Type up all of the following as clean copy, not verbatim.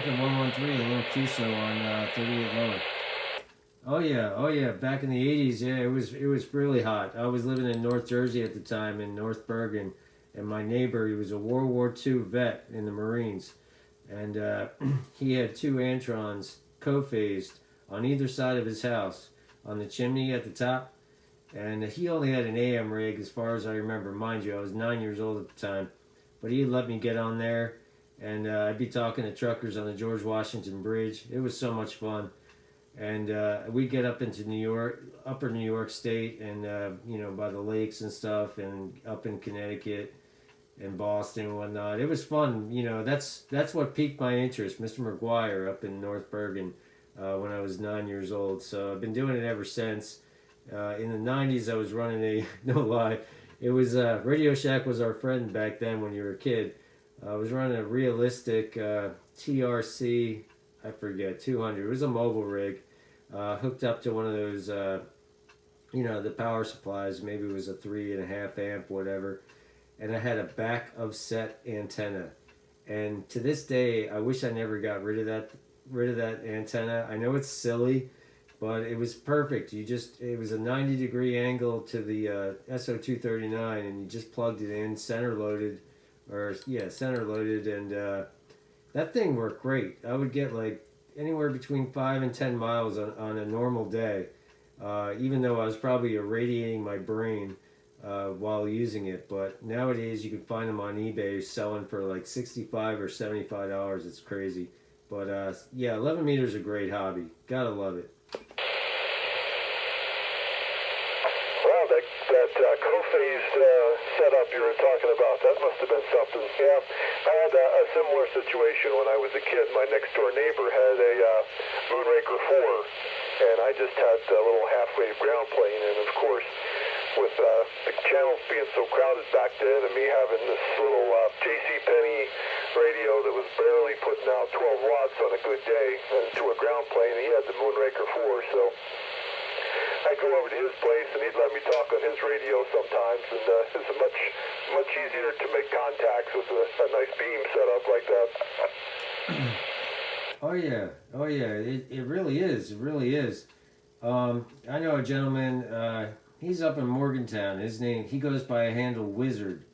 Picket 113, a little QSO on 38 lower. Oh yeah. Back in the 80s, yeah, it was really hot. I was living in North Jersey at the time in North Bergen, and my neighbor, he was a World War II vet in the Marines, and he had two Antrons co-phased on either side of his house on the chimney at the top, and he only had an AM rig as far as I remember. Mind you, I was 9 years old at the time, but he'd let me get on there, and I'd be talking to truckers on the George Washington Bridge. It was so much fun. And we'd get up into New York, upper New York State, and by the lakes and stuff, and up in Connecticut and Boston and whatnot. It was fun. That's what piqued my interest, Mr. McGuire up in North Bergen, when I was 9 years old. So I've been doing it ever since. In the '90s, I was running a no lie. It was Radio Shack was our friend back then when you were a kid. I was running a realistic TRC. I forget, 200. It was a mobile rig, hooked up to one of those, the power supplies. Maybe it was a 3.5 amp, whatever. And I had a back of set antenna. And to this day, I wish I never got rid of that antenna. I know it's silly, but it was perfect. It was a 90-degree angle to the SO239, and you just plugged it in, center loaded, and that thing worked great. I would get like anywhere between 5 and 10 miles on a normal day, even though I was probably irradiating my brain while using it. But nowadays you can find them on eBay selling for like $65 or $75. It's crazy. But 11 meters is a great hobby. Gotta love it. Well, that co-phased setup you were talking about, that must have been something. Yeah, I had a similar situation when I was a kid. My next door neighbor had a Moonraker 4, and I just had a little half-wave ground plane, and of course, with the channels being so crowded back then, and me having this little J.C. Penney radio that was barely putting out 12 watts on a good day to a ground plane, he had the Moonraker 4, so I'd go over to his place, and he'd let me talk on his radio sometimes, and it's much easier to make contacts with a nice beam set up like that. Oh yeah, it really is. It really is. I know a gentleman. He's up in Morgantown. He goes by a handle Wizard.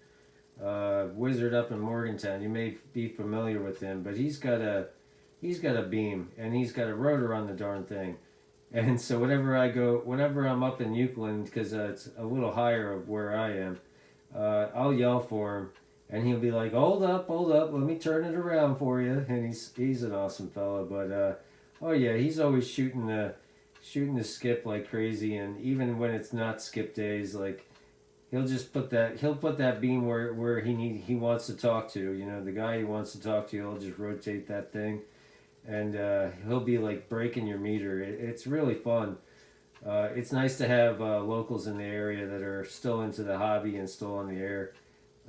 Wizard up in Morgantown. You may be familiar with him, but he's got a beam, and he's got a rotor on the darn thing. And so whenever I'm up in Euclid, because it's a little higher of where I am, I'll yell for him, and he'll be like, hold up, let me turn it around for you. And he's an awesome fella. But he's always shooting the skip like crazy. And even when it's not skip days, like he'll put that beam where he wants to talk to. The guy he wants to talk to, he'll just rotate that thing. And he'll be like breaking your meter. It's really fun. It's nice to have locals in the area that are still into the hobby and still on the air.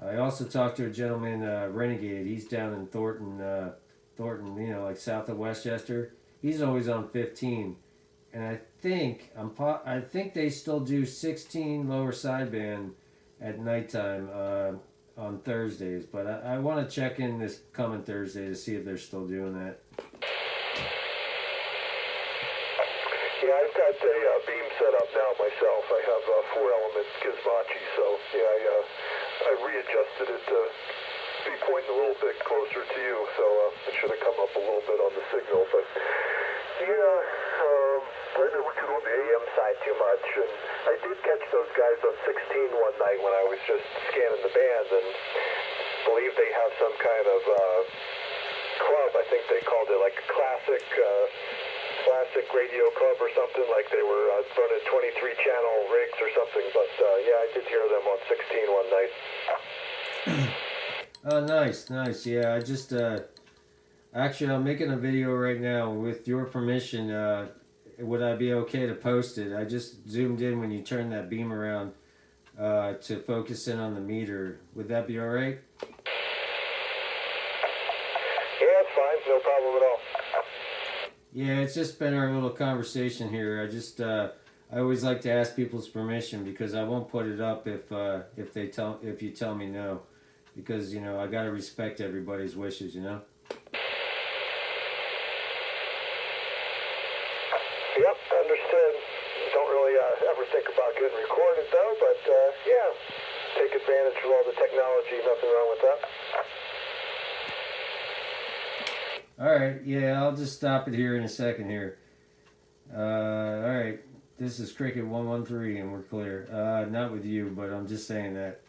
I also talked to a gentleman, Renegade. He's down in Thornton, like south of Westchester. He's always on 15, and I think they still do 16 lower sideband at nighttime on Thursdays. But I want to check in this coming Thursday to see if they're still doing that. Yeah, I've got a beam set up now myself. I have a 4-element Gizmochi, so I readjusted it to be pointing a little bit closer to you, so it should have come up a little bit on the signal. But maybe we could on the AM side too much. And I did catch those guys on 16 one night when I was just scanning the band, and believe they have some kind of club. I think they called it like a classic radio club or something, like they were running 23 channel rigs or something. But I did hear them on 16 one night. Oh, nice. Yeah, I just actually I'm making a video right now. With your permission, would I be okay to post it? I just zoomed in when you turn that beam around to focus in on the meter. Would that be all right? Yeah, it's fine. No problem at all. Yeah, it's just been our little conversation here. I always like to ask people's permission, because I won't put it up if you tell me no, because I gotta respect everybody's wishes. Yeah, Yep, understood. Don't really ever think about getting recorded though, but yeah, take advantage of all the technology. Nothing wrong with that. All right, yeah, I'll just stop it here in a second here. All right, this is Cricket 113, and we're clear. Not with you, but I'm just saying that.